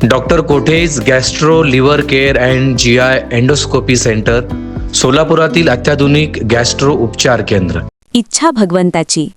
Doctor Kothej gastro liver care and GI endoscopy centre, सोलापुरातील अत्याधुनिक gastro उपचार केंद्र. इच्छा भगवंताची.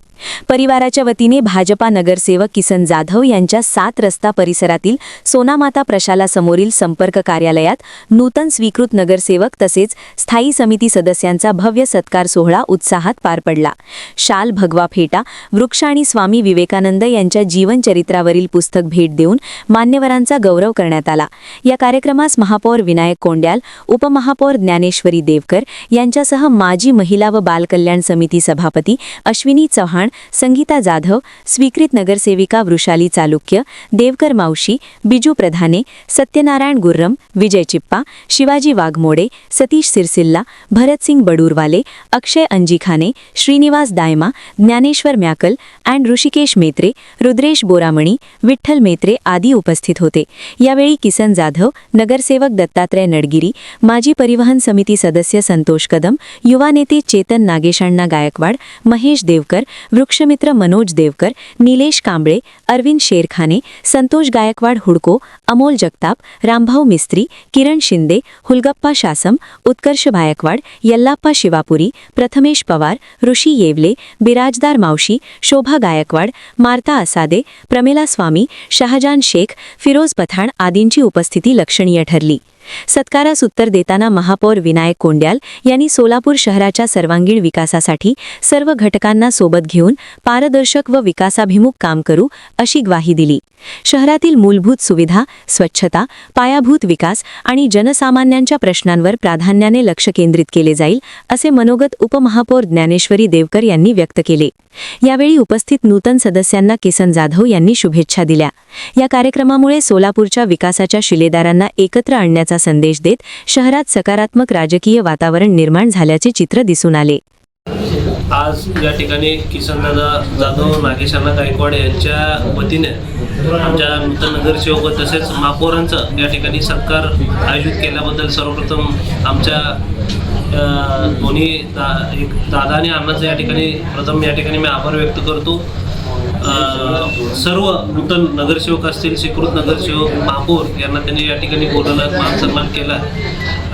परिवाराच्या वतीने भाजपा नगरसेवक किसन जाधव यांच्या 7 रस्ता परिसरातील सोनामाता प्रशालासमोरील संपर्क कार्यालयात नूतन स्वीकृत नगरसेवक तसेच स्थायी समिती सदस्यांचा भव्य सत्कार सोहळा उत्साहात पार पडला. शाल, भगवा फेटा, वृक्ष आणि स्वामी विवेकानंद यांच्या जीवनचरित्रावरील पुस्तक भेट देऊन मान्यवरांचा गौरव करण्यात आला. या कार्यक्रमास महापौर विनायक कोंड्याल, उपमहापौर ज्ञानेश्वरी देवकर यांच्यासह माजी महिला व बालकल्याण समिती सभापती अश्विनी चव्हाण, संगीता जाधव, स्वीकृत नगरसेविका वृषाली चालुक्य, देवकर मावशी, बिजू प्रधाने, सत्यनारायण गुर्रम, विजय चिप्पा, शिवाजी वाघमोडे, सतीश सिरसिल्ला, भरतसिंग बडूरवाले, अक्षय अंजिखाने, श्रीनिवास दायमा, ज्ञानेश्वर म्याकल अँड ऋषिकेश मेत्रे, रुद्रेश बोरामणी, विठ्ठल मेत्रे आदी उपस्थित होते. यावेळी किसन जाधव, नगरसेवक दत्तात्रय नडगिरी, माजी परिवहन समिती सदस्य संतोष कदम, युवा नेते चेतन नागेशांना गायकवाड, महेश देवकर, वृक्षमित्र मनोज देवकर, निलेश कांबळे, अरविंद शेरखाने, संतोष गायकवाड हुडको, अमोल जगताप, रामभाऊ मिस्त्री, किरण शिंदे, हुलगप्पा शासम, उत्कर्ष गायकवाड, यल्लाप्पा शिवापुरी, प्रथमेश पवार, ऋषी येवले, बिराजदार मावशी, शोभा गायकवाड, मार्ता असादे, प्रमिला स्वामी, शहाजान शेख, फिरोज पठाण आदींची उपस्थिती लक्षणीय ठरली. सत्कारास उत्तर देताना महापौर विनायक कोंड्याल यांनी सोलापूर शहराच्या सर्वांगीण विकासासाठी सर्व घटकांना सोबत घेऊन पारदर्शक व विकासाभिमुख काम करू अशी ग्वाही दिली. शहरातील मूलभूत सुविधा, स्वच्छता, पायाभूत विकास आणि जनसामान्यांच्या प्रश्नांवर प्राधान्याने लक्ष केंद्रित केले जाईल असे मनोगत उपमहापौर ज्ञानेश्वरी देवकर यांनी व्यक्त केले. यावेळी उपस्थित नूतन सदस्यांना किसन जाधव यांनी शुभेच्छा दिल्या. या कार्यक्रमामुळे सोलापूरच्या विकासाच्या शिलेदारांना एकत्र आणण्याचा संदेश देत शहरात सकारात्मक राजकीय वातावरण निर्माण झाल्याचे चित्र दिसून आले. आज या ठिकाणी किसनदादा जाधव, नागेशांना गायकवाड यांच्या वतीने आमच्या नूतन नगरसेवक व तसेच महापौरांचं या ठिकाणी सत्कार आयोजित केल्याबद्दल सर्वप्रथम आमच्या दोन्ही दादा आणि अण्णाचं या ठिकाणी मी आभार व्यक्त करतो. सर्व नूतन नगरसेवक असतील, स्वीकृत नगरसेवक, महापौर यांना त्यांनी या ठिकाणी बोलवलं, मान सन्मान केला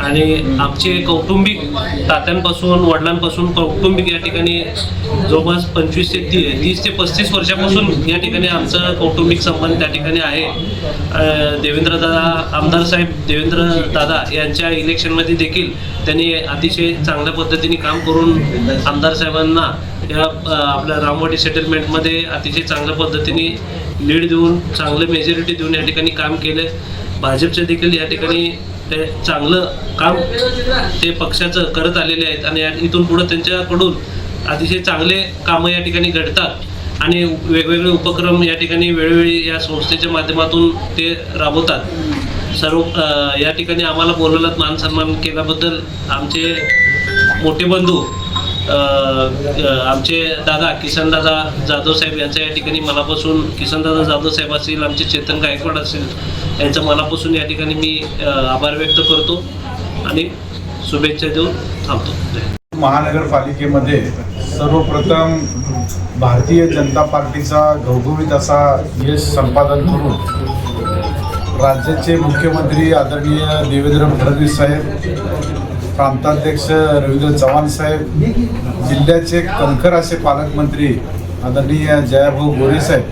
आणि आमचे कौटुंबिक तात्यांपासून वडिलांपासून कौटुंबिक या ठिकाणी जवळपास 25 ते 30 ते 35 वर्षापासून या ठिकाणी आमचं कौटुंबिक संबंध त्या ठिकाणी आहे. आमदार साहेब देवेंद्र दादा यांच्या इलेक्शनमध्ये देखील त्यांनी अतिशय चांगल्या पद्धतीने काम करून आमदार साहेबांना या आपल्या रामवाडी सेटलमेंटमध्ये अतिशय चांगल्या पद्धतीने लीड देऊन, चांगलं मेजॉरिटी देऊन या ठिकाणी काम केलं. भाजपचे देखील या ठिकाणी ते चांगलं काम ते पक्षाचं करत आलेले आहेत आणि इथून पुढं त्यांच्याकडून अतिशय चांगले कामं या ठिकाणी घडतात आणि वेगवेगळे उपक्रम या ठिकाणी वेळोवेळी या संस्थेच्या माध्यमातून ते राबवतात. सर्व या ठिकाणी आम्हाला बोलवलं, मान सन्मान केल्याबद्दल आमचे मोठे बंधू आमचे दादा किसनदादा जाधव साहेब यांच्या या ठिकाणी मनापासून, किसनदादा जाधव साहेब असतील, आमचे चेतन गायकवाड असेल, यांच्या मनापासून या ठिकाणी मी आभार व्यक्त करतो आणि शुभेच्छा देऊन थांबतो. महानगरपालिकेमध्ये सर्वप्रथम भारतीय जनता पार्टीचा घवघवीत असा यश संपादन करून राज्याचे मुख्यमंत्री आदरणीय देवेंद्र फडणवीस साहेब, प्रांताध्यक्ष रवींद्र चव्हाण साहेब, जिल्ह्याचे कणखर असे पालकमंत्री आदरणीय जयाभाऊ गोरे साहेब,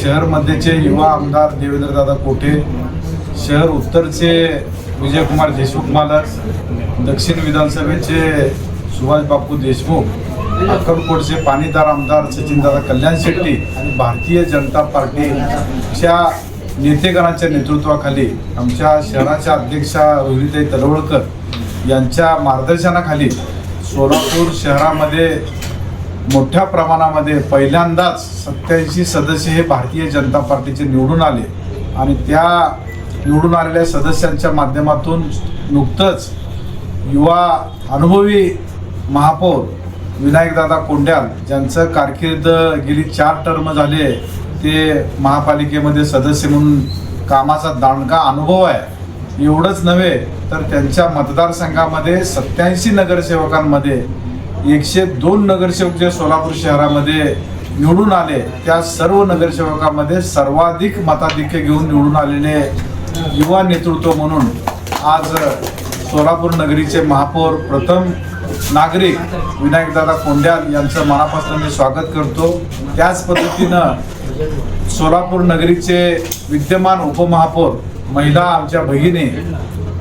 शहरमध्येचे युवा आमदार देवेंद्रदादा कोठे, शहर उत्तरचे विजयकुमार देशमुख मालक, दक्षिण विधानसभेचे सुभाष बापू देशमुख, अक्कलकोटचे पाणीदार आमदार सचिनदादा कल्याण शेट्टी आणि भारतीय जनता पार्टीच्या नेतेगणाच्या नेतृत्वाखाली आमच्या शहराच्या अध्यक्षा रोहिणीताई तलवळकर यांच्या मार्गदर्शनाखाली सोलापूर शहरामध्ये मोठ्या प्रमाणामध्ये पहिल्यांदाच 87 सदस्य हे भारतीय जनता पार्टीचे निवडून आले आणि त्या निवडून आलेल्या सदस्यांच्या माध्यमातून नुकतंच युवा अनुभवी महापौर विनायकदादा कोंड्याल ज्यांचं कारकीर्द गेली 4 टर्म झाले, ते महापालिकेमध्ये सदस्य म्हणून कामाचा दांडगा अनुभव आहे. एवढंच नव्हे तर त्यांच्या मतदारसंघामध्ये 87 नगरसेवकांमध्ये 102 नगरसेवक जे सोलापूर शहरामध्ये निवडून आले त्या सर्व नगरसेवकामध्ये सर्वाधिक मताधिक्य घेऊन निवडून आलेले युवा नेतृत्व म्हणून आज सोलापूर नगरीचे महापौर प्रथम नागरिक विनायकदादा कोंड्याल यांचं मनापासून मी स्वागत करतो. त्याच पद्धतीनं सोलापूर नगरीचे विद्यमान उपमहापौर महिला आमच्या भगिनी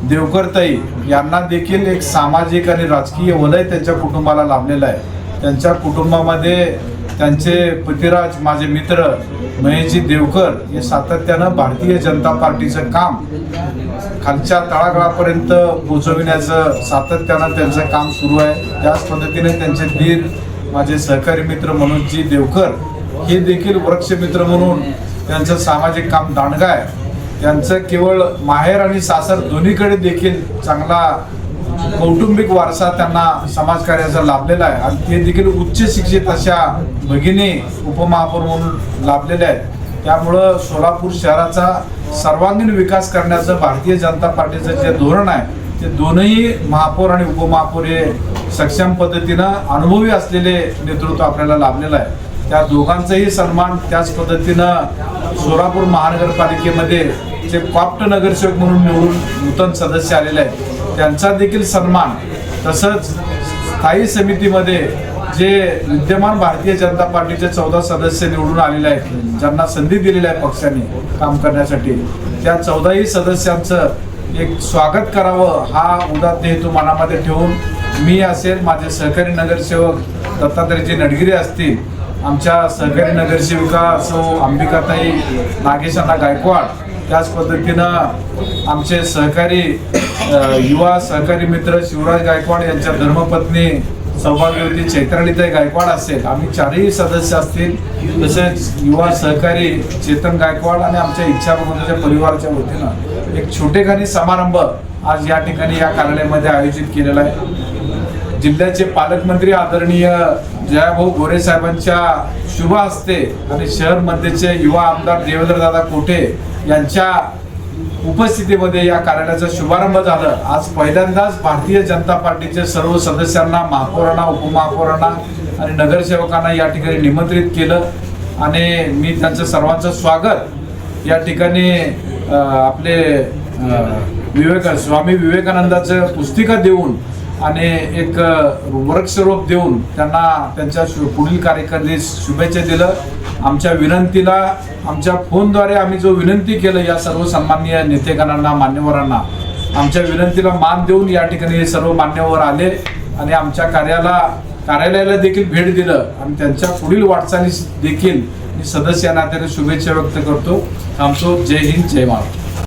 देवकरताई यांना देखील एक सामाजिक आणि राजकीय वलय त्यांच्या कुटुंबाला लाभलेलं आहे. त्यांच्या कुटुंबामध्ये त्यांचे पतिराज माझे मित्र महेशजी देवकर हे सातत्यानं भारतीय जनता पार्टीचं काम खालच्या तळागाळापर्यंत पोहोचविण्याचं सातत्यानं त्यांचं काम सुरू आहे. त्याच पद्धतीने त्यांचे दीर माझे सहकारी मित्र मनोजजी देवकर हे देखील वृक्षमित्र म्हणून त्यांचं सामाजिक काम दांडगा आहे. त्यांचं केवळ माहेर आणि सासर दोन्हीकडे देखील चांगला कौटुंबिक वारसा त्यांना समाजकार्याचा लाभलेला आहे आणि ते देखील उच्च शिक्षित अशा भगिनी उपमहापौर म्हणून लाभलेले आहेत. त्यामुळं सोलापूर शहराचा सर्वांगीण विकास करण्याचं भारतीय जनता पार्टीचं जे धोरण आहे ते दोनही महापौर आणि उपमहापौर हे सक्षम पद्धतीनं अनुभवी असलेले नेतृत्व आपल्याला लाभलेलं आहे. त्या दोघांचाही सन्मान त्याच पद्धतीनं सोलापूर महानगरपालिकेमध्ये जे कॉप्ट नगरसेवक म्हणून निवडून नूतन सदस्य आलेले आहेत त्यांचा देखील सन्मान, तसंच स्थायी समितीमध्ये जे विद्यमान भारतीय जनता पार्टीचे 14 सदस्य निवडून आलेले आहेत ज्यांना संधी दिलेली आहे पक्षाने काम करण्यासाठी, त्या 14ही सदस्यांचं एक स्वागत करावं हा उदात्त हेतू मनामध्ये ठेवून मी असेल, माझे सहकारी नगरसेवक दत्तात्रयजी नडगिरे असतील, आमच्या सहकारी नगरसेविका सौ अंबिकाताई नागेशांना गायकवाड, त्याच पद्धतीनं आमचे सहकारी युवा सहकारी मित्र शिवराज गायकवाड यांच्या धर्मपत्नी सौभाग्यवती चैत्रालीताई गायकवाड असेल, आम्ही 4ही सदस्य असतील, तसेच युवा सहकारी चेतन गायकवाड आणि आमच्या इच्छाबंधूच्या परिवाराच्या वतीनं एक छोटेखानी समारंभ आज या ठिकाणी या कार्यालयामध्ये आयोजित केलेला आहे. जिल्ह्याचे पालकमंत्री आदरणीय जयाभाऊ गोरे साहेबांच्या शुभ हस्ते आणि शहर मध्येचे युवा आमदार देवेंद्रदादा कोठे यांच्या उपस्थितीमध्ये या कार्यालयाचा शुभारंभ झालं. आज पहिल्यांदाच भारतीय जनता पार्टीचे सर्व सदस्यांना, महापौरांना, उपमहापौरांना आणि नगरसेवकांना या ठिकाणी निमंत्रित केलं आणि मी त्यांचं सर्वांचं स्वागत या ठिकाणी आपले स्वामी विवेकानंदाचं पुस्तिका देऊन आणि एक वृक्षरोप देऊन त्यांना त्यांच्या पुढील कार्यकारिणीस शुभेच्छा दिलं. आमच्या विनंतीला आमच्या फोनद्वारे आम्ही जो विनंती केलं या सर्व सन्माननीय नेतेगणांना, मान्यवरांना, आमच्या विनंतीला मान देऊन या ठिकाणी हे सर्व मान्यवर आले आणि आमच्या कार्यालयाला देखील भेट दिलं आणि त्यांच्या पुढील वाटचालीस देखील मी सदस्य नात्याने शुभेच्छा व्यक्त करतो. आमचं जय हिंद, जय महाराष्ट्र.